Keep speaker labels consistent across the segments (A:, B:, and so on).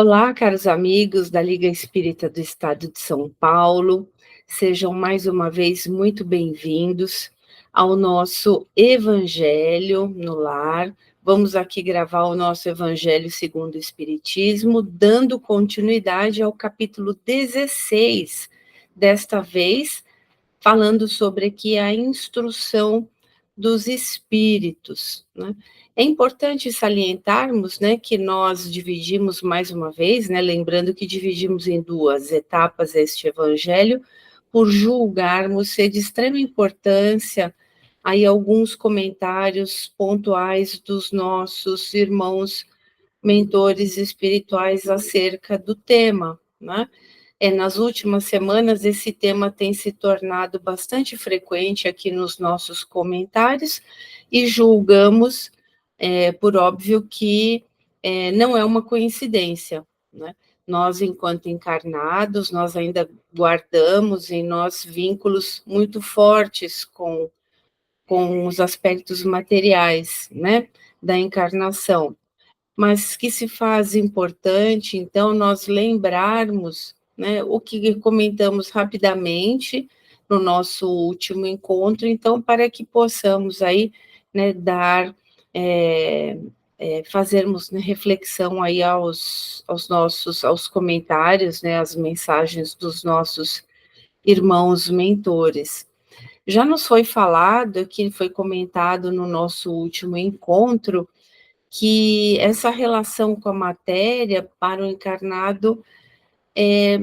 A: Olá, caros amigos da Liga Espírita do Estado de São Paulo, sejam mais uma vez muito bem-vindos ao nosso Evangelho no Lar. Vamos aqui gravar o nosso Evangelho segundo o Espiritismo, dando continuidade ao capítulo 16, desta vez falando sobre aqui a instrução dos espíritos, né? É importante salientarmos, né, que nós dividimos mais uma vez, né, lembrando que dividimos em duas etapas este evangelho, por julgarmos ser de extrema importância aí alguns comentários pontuais dos nossos irmãos mentores espirituais acerca do tema, né? Nas últimas semanas, esse tema tem se tornado bastante frequente aqui nos nossos comentários e julgamos, por óbvio, que não é uma coincidência, né? Nós, enquanto encarnados, nós ainda guardamos em nós vínculos muito fortes com os aspectos materiais, né, da encarnação, mas que se faz importante, então, nós lembrarmos, né, o que comentamos rapidamente no nosso último encontro, então, para que possamos aí, né, dar, fazermos, né, reflexão aí aos comentários, né, às mensagens dos nossos irmãos mentores. Já nos foi falado, que foi comentado no nosso último encontro, que essa relação com a matéria para o encarnado é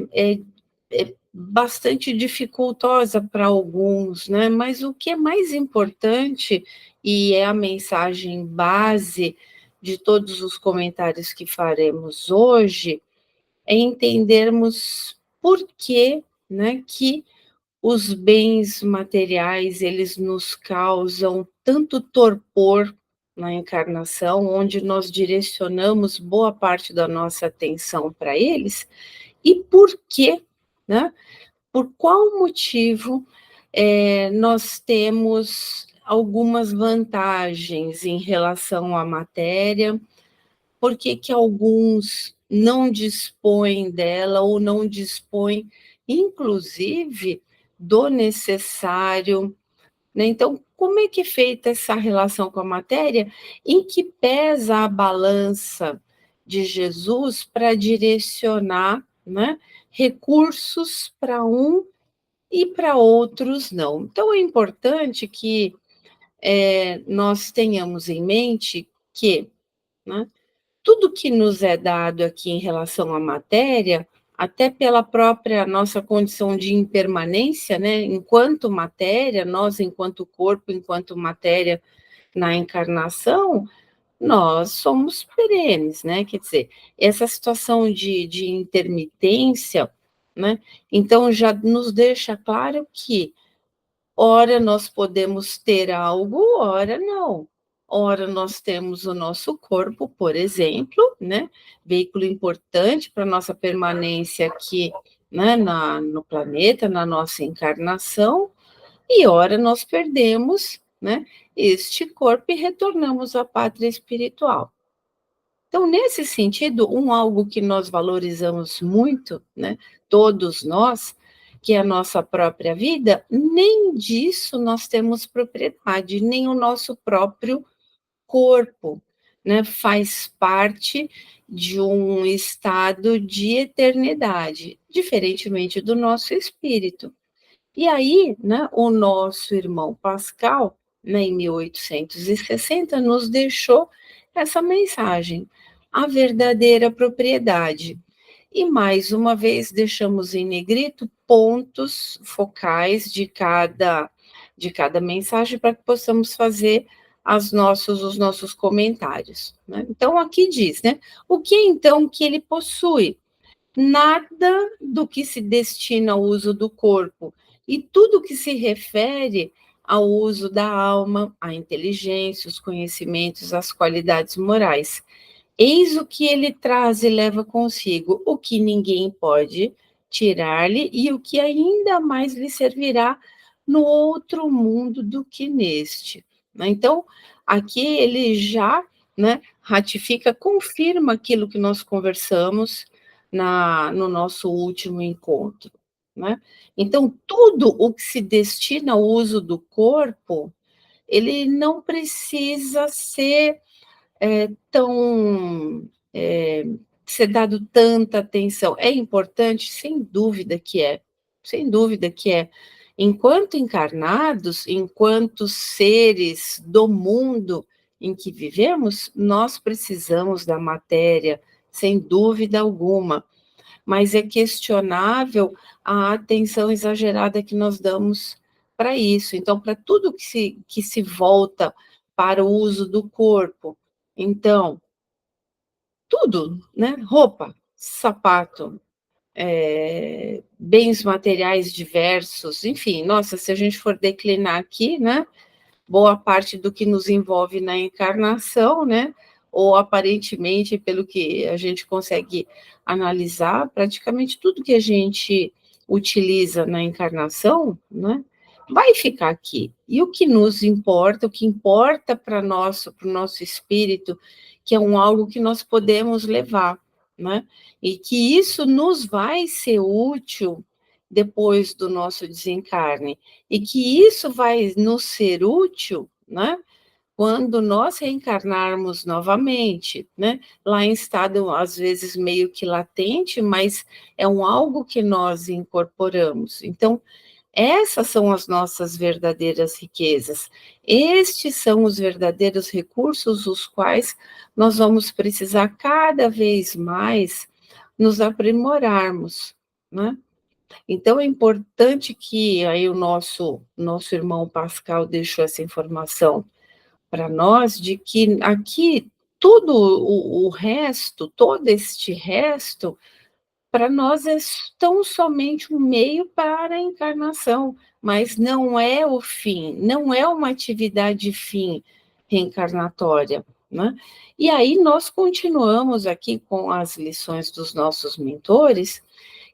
A: bastante dificultosa para alguns, né? Mas o que é mais importante, e é a mensagem base de todos os comentários que faremos hoje, é entendermos por que, né, que os bens materiais, eles nos causam tanto torpor na encarnação, onde nós direcionamos boa parte da nossa atenção para eles, e por quê, né? Por qual motivo nós temos algumas vantagens em relação à matéria, por que que alguns não dispõem dela ou não dispõem, inclusive, do necessário, né? Então, como é que é feita essa relação com a matéria? Em que pesa a balança de Jesus para direcionar, né, recursos para um e para outros não? Então, é importante que nós tenhamos em mente que, né, tudo que nos é dado aqui em relação à matéria, até pela própria nossa condição de impermanência, né? Enquanto matéria, nós, enquanto corpo, enquanto matéria na encarnação, nós somos perenes, né? Quer dizer, essa situação de intermitência, né? Então, já nos deixa claro que ora nós podemos ter algo, ora não. Ora nós temos o nosso corpo, por exemplo, né, veículo importante para a nossa permanência aqui, né, no planeta, na nossa encarnação, e ora nós perdemos, né, este corpo e retornamos à pátria espiritual. Então, nesse sentido, algo que nós valorizamos muito, né, todos nós, que é a nossa própria vida, nem disso nós temos propriedade, nem o nosso próprio corpo, né, faz parte de um estado de eternidade, diferentemente do nosso espírito. E aí, né, o nosso irmão Pascal, né, em 1860, nos deixou essa mensagem, a verdadeira propriedade. E mais uma vez deixamos em negrito pontos focais de cada mensagem para que possamos fazer os nossos comentários, né? Então, aqui diz, né? O que então que ele possui? Nada do que se destina ao uso do corpo e tudo que se refere ao uso da alma, à inteligência, os conhecimentos, as qualidades morais. Eis o que ele traz e leva consigo, o que ninguém pode tirar-lhe e o que ainda mais lhe servirá no outro mundo do que neste. Então, aqui ele já né, ratifica, confirma aquilo que nós conversamos no nosso último encontro, né? Então, tudo o que se destina ao uso do corpo, ele não precisa ser tão ser dado tanta atenção. É importante? Sem dúvida que é, sem dúvida que é. Enquanto encarnados, enquanto seres do mundo em que vivemos, nós precisamos da matéria, sem dúvida alguma, mas é questionável a atenção exagerada que nós damos para isso. Então, para tudo que se volta para o uso do corpo, então, tudo, né? Roupa, sapato, bens materiais diversos, enfim, nossa, se a gente for declinar aqui, né? Boa parte do que nos envolve na encarnação, né? Ou aparentemente, pelo que a gente consegue analisar, praticamente tudo que a gente utiliza na encarnação, né? Vai ficar aqui. E o que nos importa, o que importa para o nosso espírito, que é algo que nós podemos levar, né? E que isso nos vai ser útil depois do nosso desencarne, e que isso vai nos ser útil, né, quando nós reencarnarmos novamente, né, lá em estado, às vezes, meio que latente, mas é algo que nós incorporamos. Então, essas são as nossas verdadeiras riquezas. Estes são os verdadeiros recursos, os quais nós vamos precisar cada vez mais nos aprimorarmos, né? Então, é importante que aí o nosso irmão Pascal deixou essa informação para nós, de que aqui tudo o resto, todo este resto, para nós é tão somente um meio para a encarnação, mas não é o fim, não é uma atividade fim reencarnatória, né? E aí nós continuamos aqui com as lições dos nossos mentores,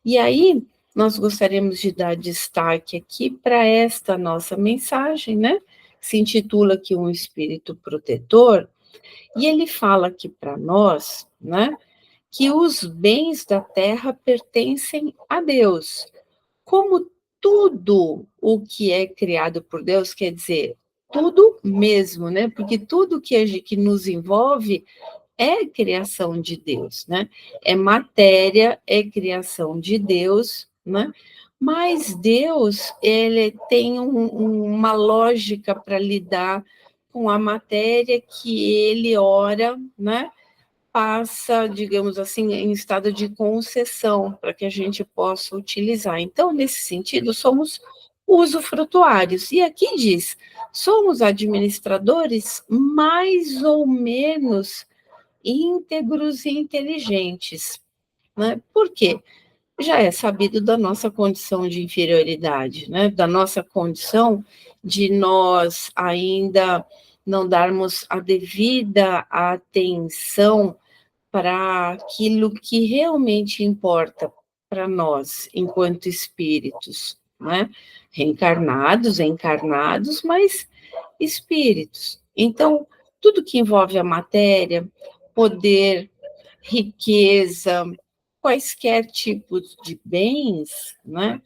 A: e aí, nós gostaríamos de dar destaque aqui para esta nossa mensagem, né? Se intitula aqui Um Espírito Protetor, e ele fala aqui para nós, né? Que os bens da terra pertencem a Deus. Como tudo o que é criado por Deus, quer dizer, tudo mesmo, né? Porque tudo que nos envolve é criação de Deus, né? É matéria, é criação de Deus, né? Mas Deus, ele tem uma lógica para lidar com a matéria que ele ora, né? Passa, digamos assim, em estado de concessão para que a gente possa utilizar. Então, nesse sentido, somos usufrutuários. E aqui diz: somos administradores mais ou menos íntegros e inteligentes, né? Por quê? Já é sabido da nossa condição de inferioridade, né? Da nossa condição de nós ainda não darmos a devida atenção para aquilo que realmente importa para nós, enquanto espíritos, né? Reencarnados, encarnados, mas espíritos. Então, tudo que envolve a matéria, poder, riqueza, quaisquer tipos de bens, né?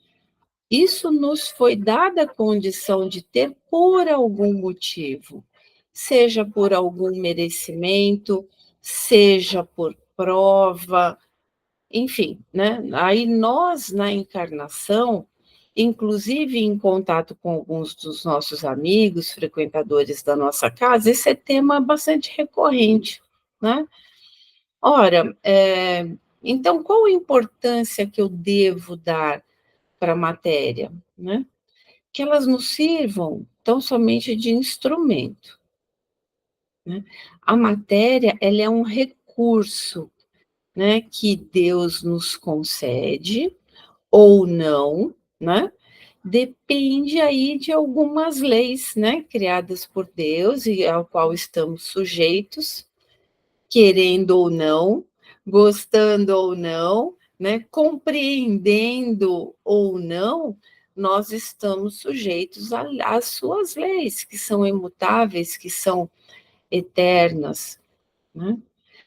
A: Isso nos foi dada a condição de ter por algum motivo, seja por algum merecimento, seja por prova, enfim, né? Aí nós, na encarnação, inclusive em contato com alguns dos nossos amigos, frequentadores da nossa casa, esse é tema bastante recorrente, né? Ora, então qual a importância que eu devo dar para a matéria, né? Que elas nos sirvam tão somente de instrumento, né? A matéria, ela é um recurso, né, que Deus nos concede ou não, né? Depende aí de algumas leis, né, criadas por Deus e ao qual estamos sujeitos, querendo ou não, gostando ou não, né, compreendendo ou não, nós estamos sujeitos às suas leis, que são imutáveis, que são eternas. né?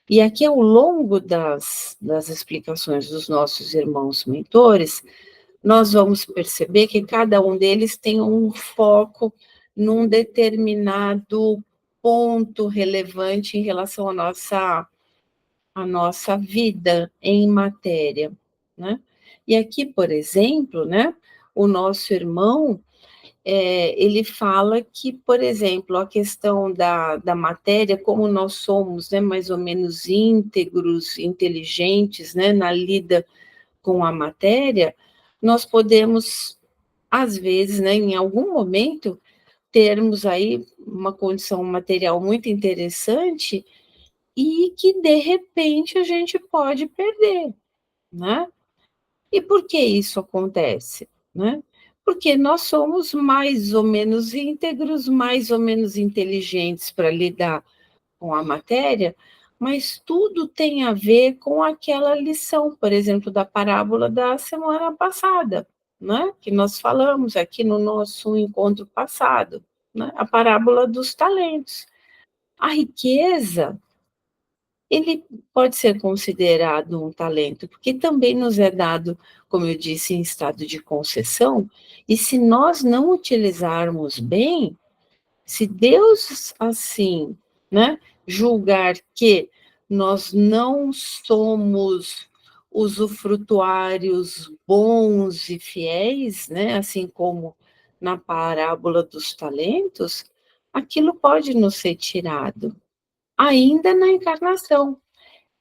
A: E aqui, ao longo das explicações dos nossos irmãos mentores, nós vamos perceber que cada um deles tem um foco num determinado ponto relevante em relação à nossa vida em matéria, né? E aqui, por exemplo, né, o nosso irmão, ele fala que, por exemplo, a questão da matéria, como nós somos, né, mais ou menos íntegros, inteligentes, né, na lida com a matéria, nós podemos, às vezes, né, em algum momento, termos aí uma condição material muito interessante e que, de repente, a gente pode perder, né? E por que isso acontece, né? Porque nós somos mais ou menos íntegros, mais ou menos inteligentes para lidar com a matéria, mas tudo tem a ver com aquela lição, por exemplo, da parábola da semana passada, né? Que nós falamos aqui no nosso encontro passado, né? A parábola dos talentos. A riqueza, ele pode ser considerado um talento, porque também nos é dado, como eu disse, em estado de concessão, e se nós não utilizarmos bem, se Deus, assim, né, julgar que nós não somos usufrutuários bons e fiéis, né, assim como na parábola dos talentos, aquilo pode nos ser tirado, ainda na encarnação.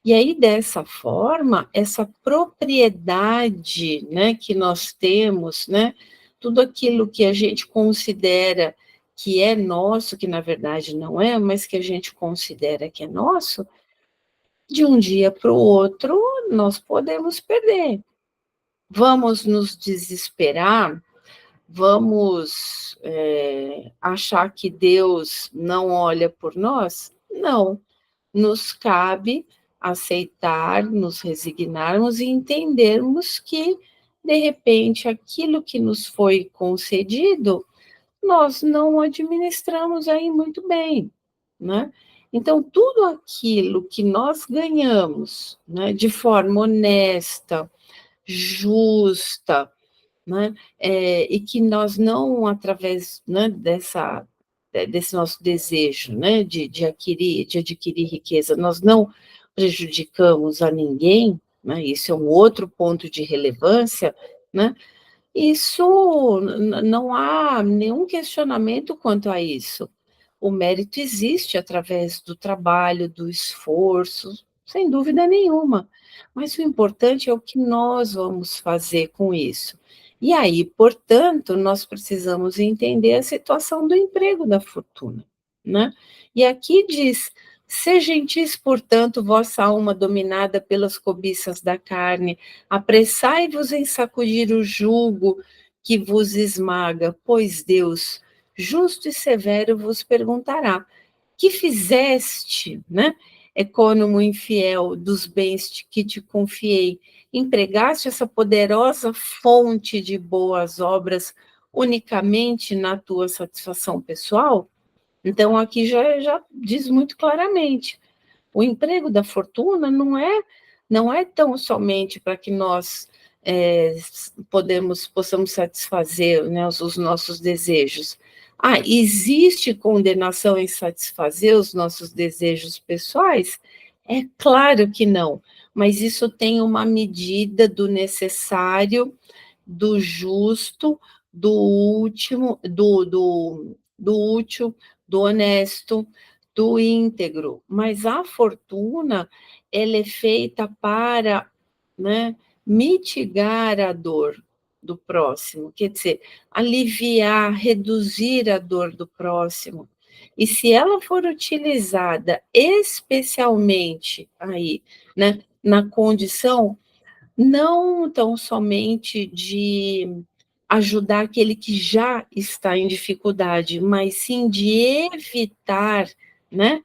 A: E aí, dessa forma, essa propriedade, né, que nós temos, né, tudo aquilo que a gente considera que é nosso, que na verdade não é, mas que a gente considera que é nosso, de um dia para o outro, nós podemos perder. Vamos nos desesperar, vamos achar que Deus não olha por nós? Não. Nos cabe aceitar, nos resignarmos e entendermos que, de repente, aquilo que nos foi concedido, nós não administramos aí muito bem, né? Então, tudo aquilo que nós ganhamos, né, de forma honesta, justa, né, e que nós não, através, né, desse nosso desejo, né, de adquirir riqueza, nós não prejudicamos a ninguém, né, isso é um outro ponto de relevância, né, isso não há nenhum questionamento quanto a isso. O mérito existe através do trabalho, do esforço, sem dúvida nenhuma. Mas o importante é o que nós vamos fazer com isso. E aí, portanto, nós precisamos entender a situação do emprego da fortuna, né? E aqui diz: "Se gentis, portanto, vossa alma dominada pelas cobiças da carne, apressai-vos em sacudir o jugo que vos esmaga, pois Deus, justo e severo, vos perguntará: que fizeste, né? Econômo infiel dos bens que te confiei, empregaste essa poderosa fonte de boas obras unicamente na tua satisfação pessoal?" Então, aqui já diz muito claramente, o emprego da fortuna não é tão somente para que nós possamos satisfazer, né, os nossos desejos. Existe condenação em satisfazer os nossos desejos pessoais? É claro que não, mas isso tem uma medida do necessário, do justo, do último, do útil, do honesto, do íntegro. Mas a fortuna, ela é feita para, né, mitigar a dor do próximo, quer dizer, aliviar, reduzir a dor do próximo. E se ela for utilizada especialmente aí, né, na condição não tão somente de ajudar aquele que já está em dificuldade, mas sim de evitar, né,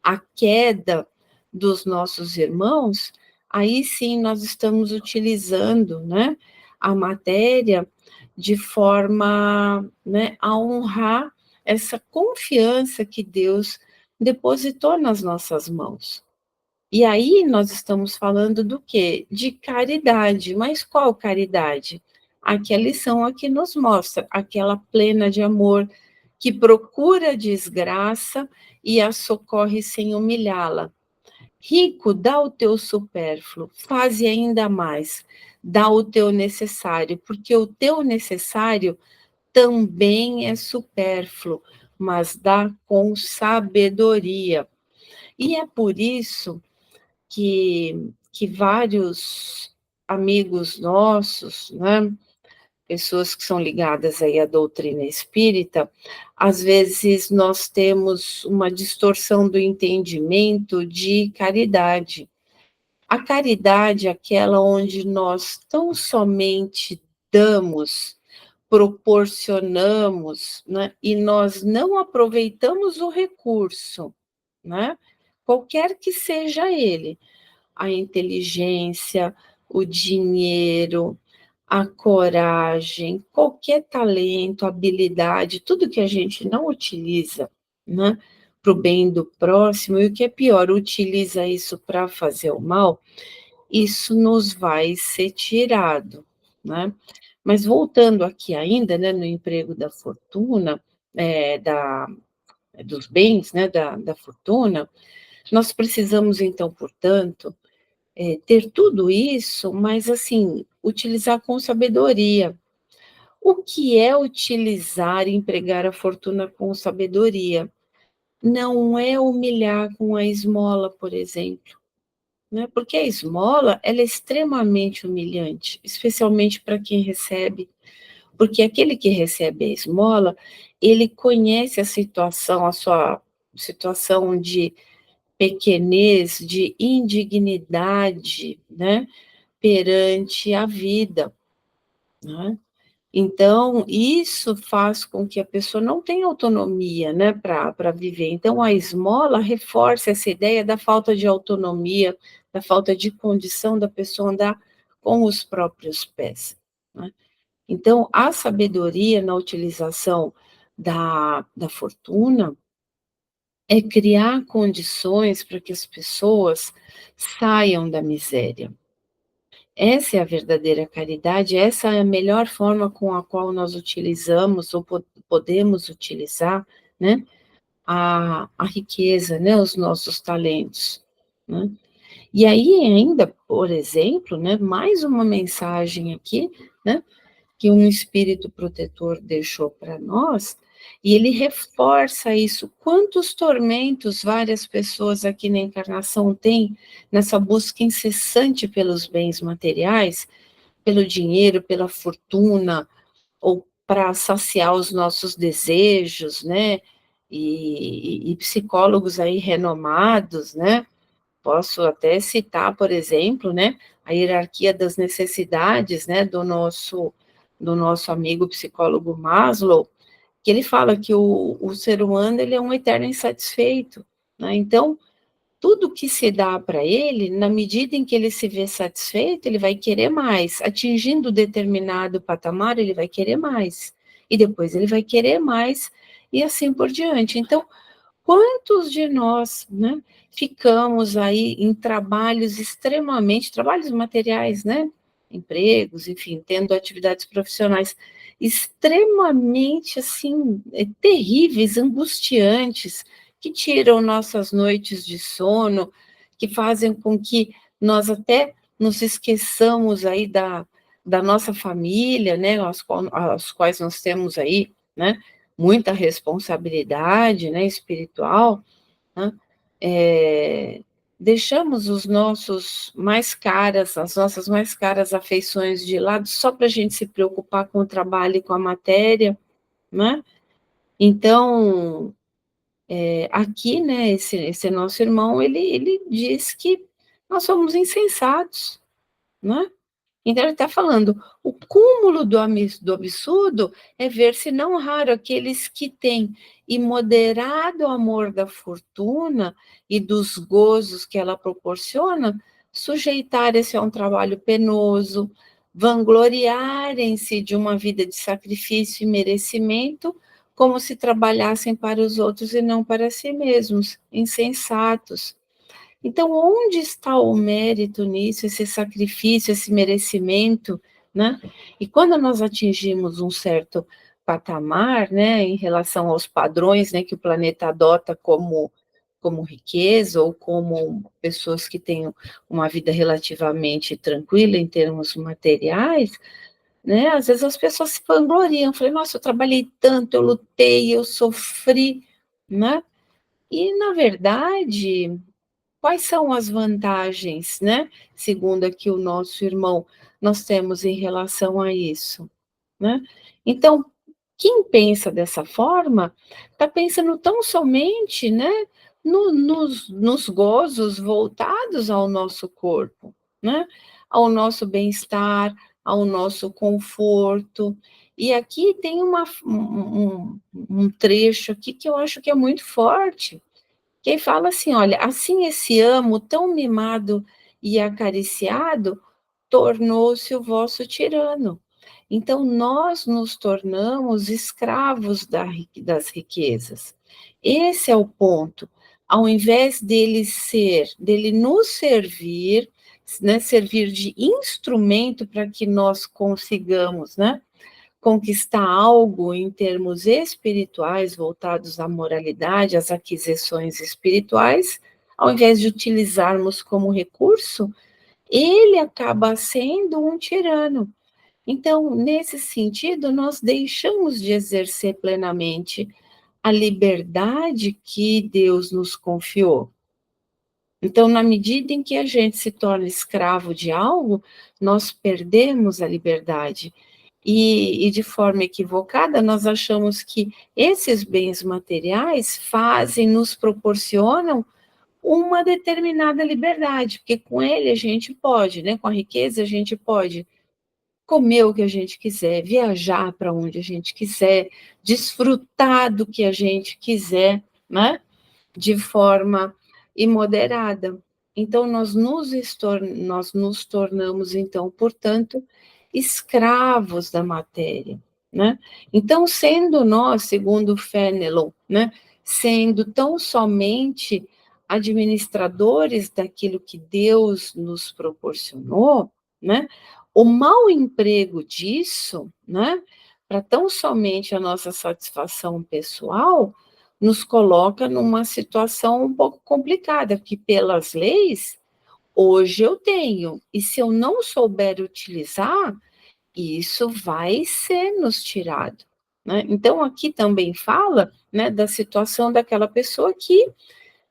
A: a queda dos nossos irmãos, aí sim nós estamos utilizando, né, a matéria de forma, né, a honrar essa confiança que Deus depositou nas nossas mãos. E aí nós estamos falando do quê? De caridade. Mas qual caridade? Aqui a lição aqui nos mostra, aquela plena de amor que procura a desgraça e a socorre sem humilhá-la. Rico, dá o teu supérfluo, faze ainda mais, dá o teu necessário, porque o teu necessário também é supérfluo, mas dá com sabedoria. E é por isso que vários amigos nossos, né, pessoas que são ligadas aí à doutrina espírita, às vezes nós temos uma distorção do entendimento de caridade. A caridade é aquela onde nós tão somente damos, proporcionamos, né, e nós não aproveitamos o recurso, né, qualquer que seja ele, a inteligência, o dinheiro, a coragem, qualquer talento, habilidade, tudo que a gente não utiliza, né, para o bem do próximo, e o que é pior, utiliza isso para fazer o mal, isso nos vai ser tirado, né? Mas voltando aqui ainda, né, no emprego da fortuna, dos bens, né, da fortuna, nós precisamos, então, portanto, ter tudo isso, mas, assim, utilizar com sabedoria. O que é utilizar e empregar a fortuna com sabedoria? Não é humilhar com a esmola, por exemplo, né? Porque a esmola, ela é extremamente humilhante, especialmente para quem recebe, porque aquele que recebe a esmola, ele conhece a sua situação de pequenez, de indignidade, né, perante a vida, né? Então, isso faz com que a pessoa não tenha autonomia, né, para viver. Então, a esmola reforça essa ideia da falta de autonomia, da falta de condição da pessoa andar com os próprios pés, né? Então, a sabedoria na utilização da fortuna é criar condições para que as pessoas saiam da miséria. Essa é a verdadeira caridade, essa é a melhor forma com a qual nós utilizamos ou podemos utilizar, né, a riqueza, né, os nossos talentos, né. E aí ainda, por exemplo, né, mais uma mensagem aqui, né, que um espírito protetor deixou para nós, e ele reforça isso. Quantos tormentos várias pessoas aqui na encarnação têm nessa busca incessante pelos bens materiais, pelo dinheiro, pela fortuna, ou para saciar os nossos desejos, né? E psicólogos aí renomados, né? Posso até citar, por exemplo, né, a hierarquia das necessidades, né, do nosso amigo psicólogo Maslow, que ele fala que o ser humano ele é um eterno insatisfeito, né? Então, tudo que se dá para ele, na medida em que ele se vê satisfeito, ele vai querer mais. Atingindo determinado patamar, ele vai querer mais. E depois ele vai querer mais, e assim por diante. Então, quantos de nós, né, ficamos aí em trabalhos materiais, né, empregos, enfim, tendo atividades profissionais extremamente, assim, terríveis, angustiantes, que tiram nossas noites de sono, que fazem com que nós até nos esqueçamos aí da nossa família, né, aos quais nós temos aí, né, muita responsabilidade, né, espiritual, né, é, deixamos as nossas mais caras afeições de lado só para a gente se preocupar com o trabalho e com a matéria, né? Então, aqui, né, esse nosso irmão, ele diz que nós somos insensatos, né? Então, ele está falando, o cúmulo do absurdo é ver-se não raro aqueles que têm imoderado amor da fortuna e dos gozos que ela proporciona, sujeitarem-se a um trabalho penoso, vangloriarem-se de uma vida de sacrifício e merecimento, como se trabalhassem para os outros e não para si mesmos, insensatos. Então, onde está o mérito nisso, esse sacrifício, esse merecimento, né? E quando nós atingimos um certo patamar, né, em relação aos padrões, né, que o planeta adota como riqueza ou como pessoas que têm uma vida relativamente tranquila em termos materiais, né? Às vezes as pessoas se vangloriam, falei, nossa, eu trabalhei tanto, eu lutei, eu sofri, né? E na verdade, quais são as vantagens, né? Segundo aqui o nosso irmão, nós temos em relação a isso, né? Então, quem pensa dessa forma, está pensando tão somente, né, nos gozos voltados ao nosso corpo, né, ao nosso bem-estar, ao nosso conforto. E aqui tem um trecho aqui que eu acho que é muito forte, que fala assim, olha, assim esse amo tão mimado e acariciado tornou-se o vosso tirano. Então, nós nos tornamos escravos das riquezas. Esse é o ponto. Ao invés dele nos servir, né, servir de instrumento para que nós consigamos, né, conquistar algo em termos espirituais, voltados à moralidade, às aquisições espirituais, ao invés de utilizarmos como recurso, ele acaba sendo um tirano. Então, nesse sentido, nós deixamos de exercer plenamente a liberdade que Deus nos confiou. Então, na medida em que a gente se torna escravo de algo, nós perdemos a liberdade. E de forma equivocada, nós achamos que esses bens materiais nos proporcionam uma determinada liberdade, porque com ele a gente pode, né? Com a riqueza a gente pode comer o que a gente quiser, viajar para onde a gente quiser, desfrutar do que a gente quiser, né? De forma imoderada. Então, nós nos tornamos, então, portanto, escravos da matéria, né? Então, sendo nós, segundo Fenelon, né, sendo tão somente administradores daquilo que Deus nos proporcionou, né? O mau emprego disso, né, para tão somente a nossa satisfação pessoal, nos coloca numa situação um pouco complicada, porque pelas leis, hoje eu tenho, e se eu não souber utilizar, isso vai ser nos tirado, né? Então, aqui também fala, né, da situação daquela pessoa que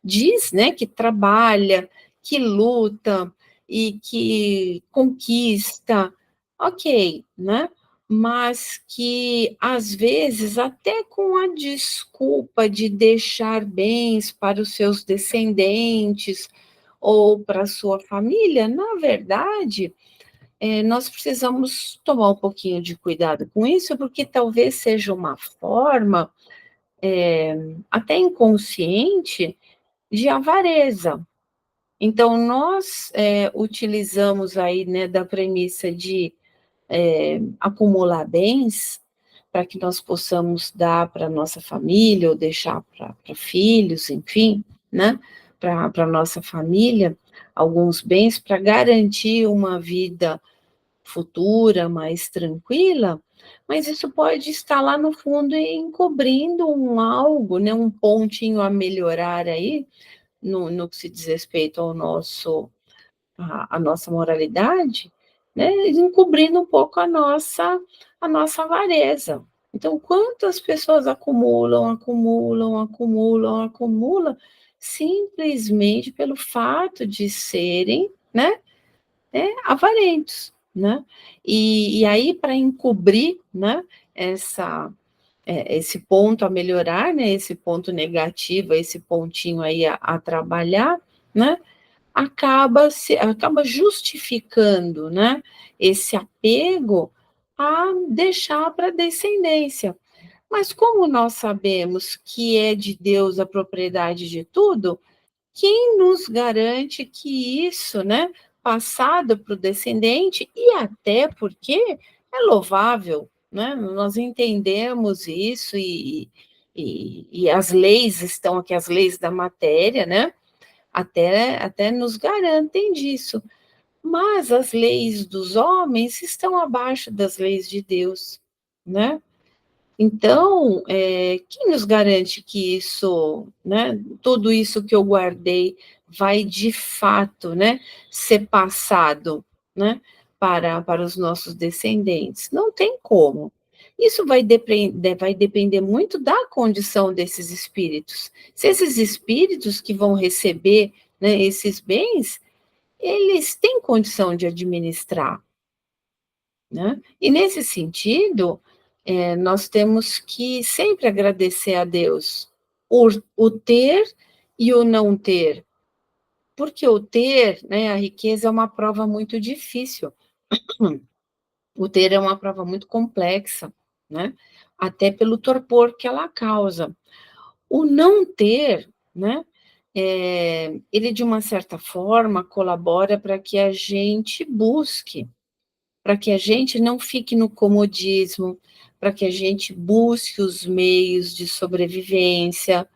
A: diz, né, que trabalha, que luta e que conquista, ok, né? Mas que às vezes até com a desculpa de deixar bens para os seus descendentes ou para a sua família, na verdade, nós precisamos tomar um pouquinho de cuidado com isso, porque talvez seja uma forma, até inconsciente, de avareza. Então, nós utilizamos aí, né, da premissa de acumular bens para que nós possamos dar para nossa família ou deixar para filhos, enfim, né, para a nossa família, alguns bens para garantir uma vida futura mais tranquila, mas isso pode estar lá no fundo encobrindo um algo, né, um pontinho a melhorar aí, no que se diz respeito ao a nossa moralidade, né, encobrindo um pouco a nossa avareza. Então, quantas pessoas acumulam, simplesmente pelo fato de serem, né, avarentos, né? E aí, para encobrir, né, esse ponto a melhorar, né, esse ponto negativo, esse pontinho aí a trabalhar, né, acaba justificando, né, esse apego a deixar para a descendência. Mas como nós sabemos que é de Deus a propriedade de tudo, quem nos garante que isso, né, passado para o descendente, e até porque é louvável, né? Nós entendemos isso e as leis estão aqui, as leis da matéria, né? até nos garantem disso. Mas as leis dos homens estão abaixo das leis de Deus, né? Então, quem nos garante que isso, né, tudo isso que eu guardei vai de fato, né, ser passado, né, para os nossos descendentes? Não tem como. Isso vai depender muito da condição desses espíritos. Se esses espíritos que vão receber, né, esses bens, eles têm condição de administrar, né? E nesse sentido, nós temos que sempre agradecer a Deus por o ter e o não ter, porque o ter, né, a riqueza é uma prova muito difícil, o ter é uma prova muito complexa, né? Até pelo torpor que ela causa. O não ter, né? Ele de uma certa forma colabora para que a gente busque, para que a gente não fique no comodismo, para que a gente busque os meios de sobrevivência,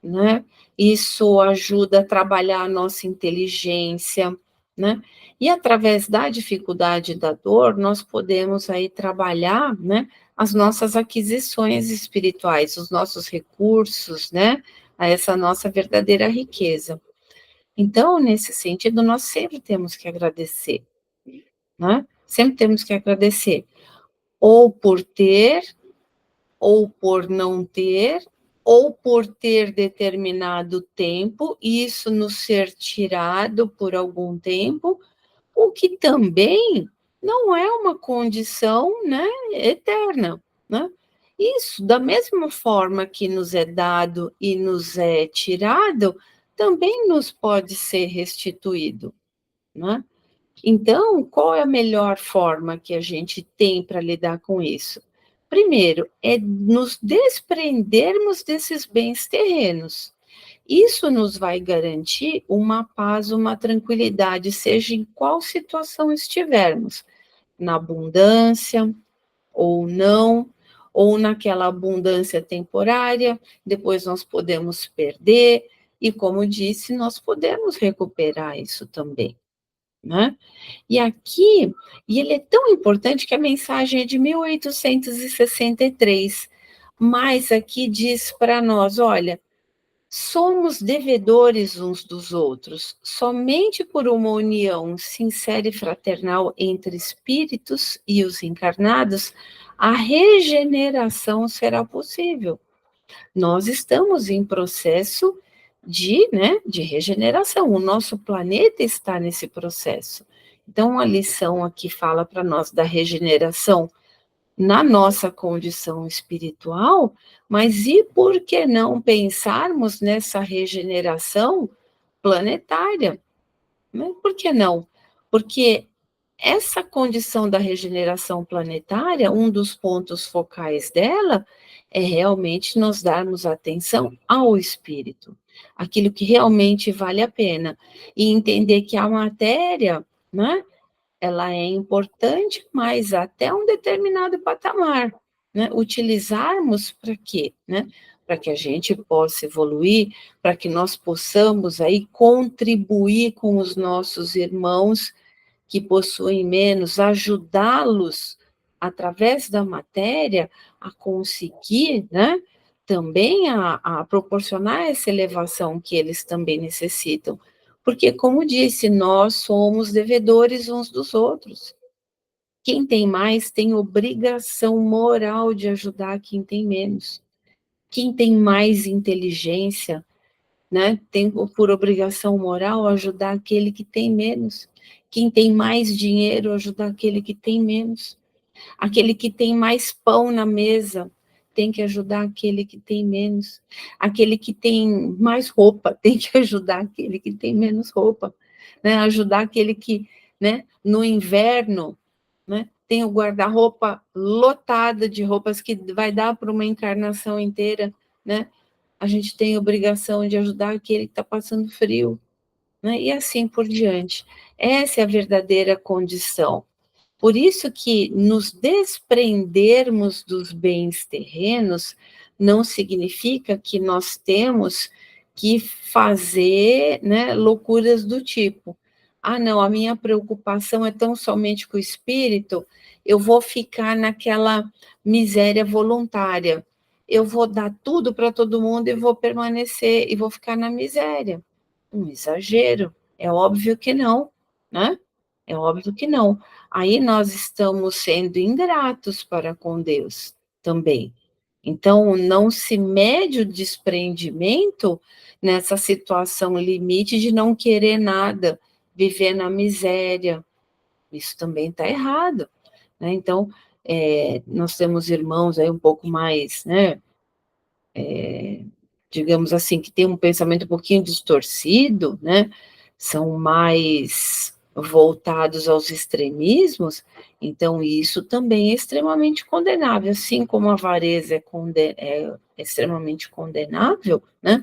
A: né? Isso ajuda a trabalhar a nossa inteligência, né? E através da dificuldade e da dor, nós podemos aí trabalhar, né, as nossas aquisições espirituais, os nossos recursos, né, a essa nossa verdadeira riqueza. Então, nesse sentido, nós sempre temos que agradecer, né? Sempre temos que agradecer, ou por ter, ou por não ter, ou por ter determinado tempo, e isso nos ser tirado por algum tempo, o que também não é uma condição, né, eterna, né? Isso, da mesma forma que nos é dado e nos é tirado, também nos pode ser restituído, né? Então, qual é a melhor forma que a gente tem para lidar com isso? Primeiro, é nos desprendermos desses bens terrenos. Isso nos vai garantir uma paz, uma tranquilidade, seja em qual situação estivermos, na abundância ou não, ou naquela abundância temporária, depois nós podemos perder, e como disse, nós podemos recuperar isso também, né? E aqui, e ele é tão importante que a mensagem é de 1863, mas aqui diz para nós, olha, somos devedores uns dos outros, somente por uma união sincera e fraternal entre espíritos e os encarnados, a regeneração será possível. Nós estamos em processo de regeneração, o nosso planeta está nesse processo. Então, a lição aqui fala para nós da regeneração na nossa condição espiritual, mas e por que não pensarmos nessa regeneração planetária? Né? Por que não? Porque essa condição da regeneração planetária, um dos pontos focais dela é realmente nós darmos atenção ao espírito, aquilo que realmente vale a pena, e entender que a matéria, né, ela é importante, mas até um determinado patamar, né? Utilizarmos para quê, né? Para que a gente possa evoluir, para que nós possamos aí contribuir com os nossos irmãos que possuem menos, ajudá-los através da matéria a conseguir, né? Também a proporcionar essa elevação que eles também necessitam. Porque, como disse, nós somos devedores uns dos outros. Quem tem mais tem obrigação moral de ajudar quem tem menos. Quem tem mais inteligência, né, tem por obrigação moral ajudar aquele que tem menos. Quem tem mais dinheiro ajudar aquele que tem menos. Aquele que tem mais pão na mesa tem que ajudar aquele que tem menos. Aquele que tem mais roupa tem que ajudar aquele que tem menos roupa. Né? Ajudar aquele que, né, no inverno, né, tem o guarda-roupa lotado de roupas que vai dar para uma encarnação inteira, né? A gente tem a obrigação de ajudar aquele que está passando frio, né? E assim por diante. Essa é a verdadeira condição. Por isso que nos desprendermos dos bens terrenos não significa que nós temos que fazer, né, loucuras do tipo: "Ah, não, a minha preocupação é tão somente com o espírito, eu vou ficar naquela miséria voluntária. Eu vou dar tudo para todo mundo e vou permanecer e vou ficar na miséria". Um exagero, é óbvio que não, né? É óbvio que não. Aí nós estamos sendo ingratos para com Deus também. Então, não se mede o desprendimento nessa situação limite de não querer nada, viver na miséria. Isso também está errado, né? Então, nós temos irmãos aí um pouco mais, né, digamos assim, que tem um pensamento um pouquinho distorcido, né? São mais voltados aos extremismos, então isso também é extremamente condenável, assim como a avareza é extremamente condenável, né?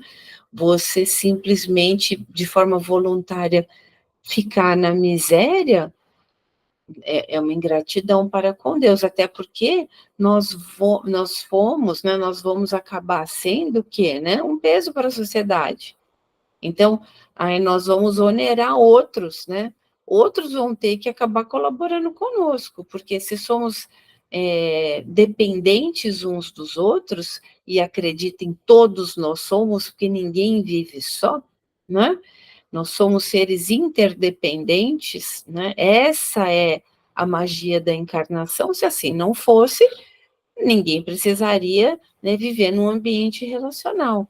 A: Você simplesmente, de forma voluntária, ficar na miséria é uma ingratidão para com Deus, até porque nós fomos, né, nós vamos acabar sendo o quê, né? Um peso para a sociedade. Então, aí nós vamos onerar outros, né? Outros vão ter que acabar colaborando conosco, porque se somos dependentes uns dos outros, e acreditem, todos nós somos, porque ninguém vive só, né? Nós somos seres interdependentes, né? Essa é a magia da encarnação. Se assim não fosse, ninguém precisaria, né, viver num ambiente relacional,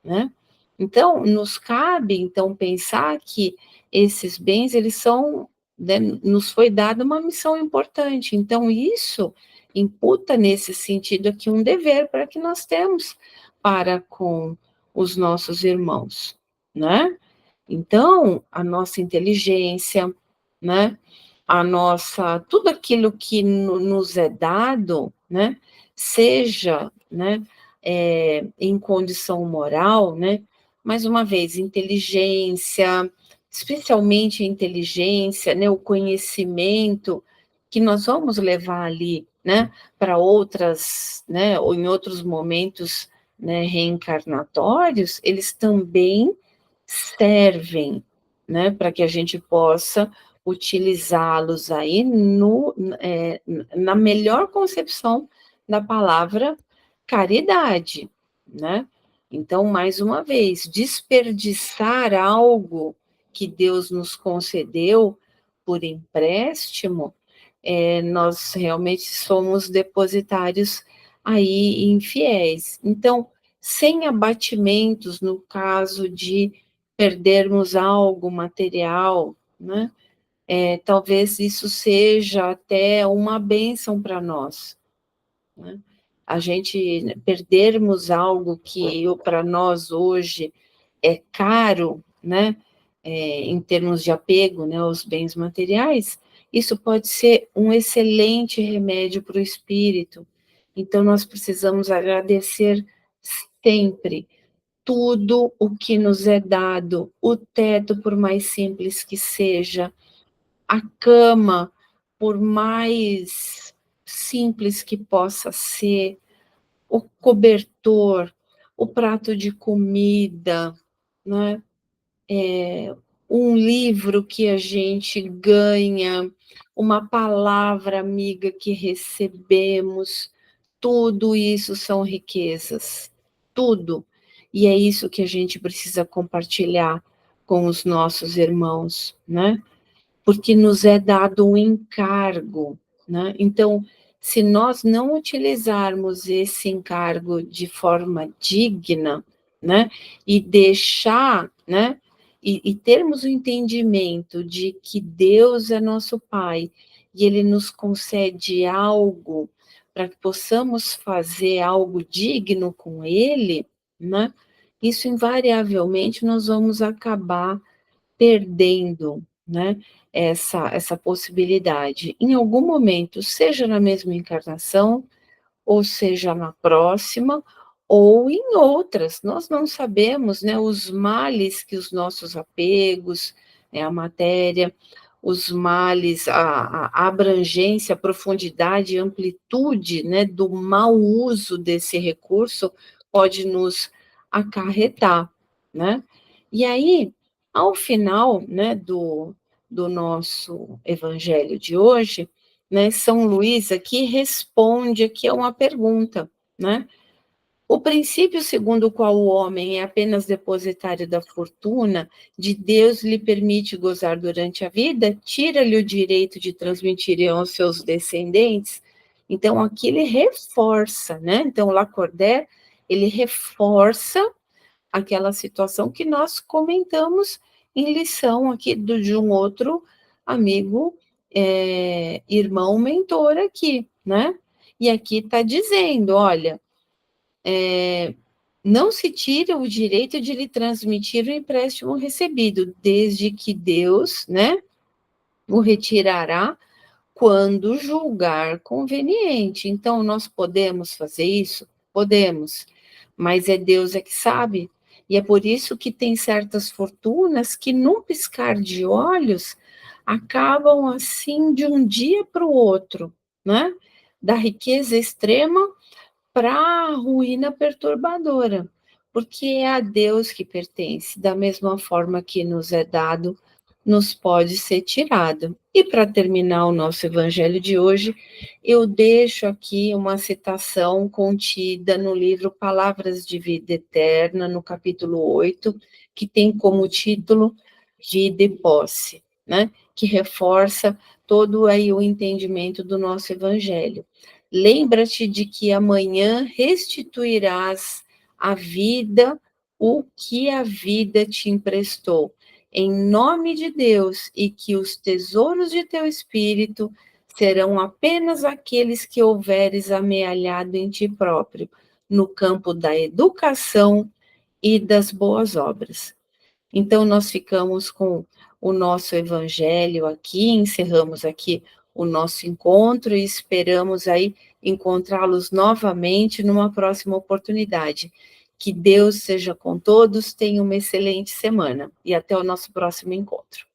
A: né? Então, nos cabe, então, pensar que esses bens, eles são, né, nos foi dada uma missão importante. Então, isso imputa, nesse sentido aqui, um dever para que nós temos para com os nossos irmãos, né? Então, a nossa inteligência, né? A nossa, tudo aquilo que nos é dado, né? Seja, né? Em condição moral, né? Mais uma vez, inteligência, especialmente a inteligência, né? O conhecimento que nós vamos levar ali, né? Para outras, né? Ou em outros momentos, né? Reencarnatórios, eles também servem, né, para que a gente possa utilizá-los aí na melhor concepção da palavra caridade, né? Então, mais uma vez, desperdiçar algo que Deus nos concedeu por empréstimo, nós realmente somos depositários aí infiéis. Então, sem abatimentos no caso de perdermos algo material, né? Talvez isso seja até uma bênção para nós, né? A gente perdermos algo que para nós hoje é caro, né? Em termos de apego, né, aos bens materiais, isso pode ser um excelente remédio para o espírito. Então, nós precisamos agradecer sempre tudo o que nos é dado, o teto, por mais simples que seja, a cama, por mais simples que possa ser, o cobertor, o prato de comida, né? Um livro que a gente ganha, uma palavra amiga que recebemos, tudo isso são riquezas, tudo. E é isso que a gente precisa compartilhar com os nossos irmãos, né? Porque nos é dado um encargo, né? Então, se nós não utilizarmos esse encargo de forma digna, né? E deixar, né? E termos o entendimento de que Deus é nosso Pai e Ele nos concede algo para que possamos fazer algo digno com Ele, né? Isso invariavelmente nós vamos acabar perdendo, né, essa possibilidade. Em algum momento, seja na mesma encarnação, ou seja na próxima, ou em outras. Nós não sabemos, né, os males que os nossos apegos, né, a matéria, os males, a abrangência, a profundidade e amplitude, né, do mau uso desse recurso pode nos acarretar. né? E aí, ao final, né, do nosso evangelho de hoje, né, São Luís aqui responde aqui a uma pergunta, né? O princípio segundo o qual o homem é apenas depositário da fortuna de Deus lhe permite gozar durante a vida, tira-lhe o direito de transmitir aos seus descendentes. Então, aqui ele reforça, né? Então, Lacordaire, ele reforça aquela situação que nós comentamos em lição aqui de um outro amigo, irmão mentor aqui, né? E aqui está dizendo, olha, não se tira o direito de lhe transmitir o empréstimo recebido, desde que Deus, né, o retirará quando julgar conveniente. Então, nós podemos fazer isso? Podemos, mas é Deus que sabe. E é por isso que tem certas fortunas que, num piscar de olhos, acabam assim de um dia para o outro, né? Da riqueza extrema para a ruína perturbadora, porque é a Deus que pertence, da mesma forma que nos é dado, nos pode ser tirado. E para terminar o nosso evangelho de hoje, eu deixo aqui uma citação contida no livro Palavras de Vida Eterna, no capítulo 8, que tem como título Vida e Posse, né? Que reforça todo aí o entendimento do nosso evangelho. Lembra-te de que amanhã restituirás à vida o que a vida te emprestou, em nome de Deus, e que os tesouros de teu espírito serão apenas aqueles que houveres amealhado em ti próprio, no campo da educação e das boas obras. Então, nós ficamos com o nosso evangelho aqui, encerramos aqui o nosso encontro e esperamos aí encontrá-los novamente numa próxima oportunidade. Que Deus seja com todos, tenha uma excelente semana e até o nosso próximo encontro.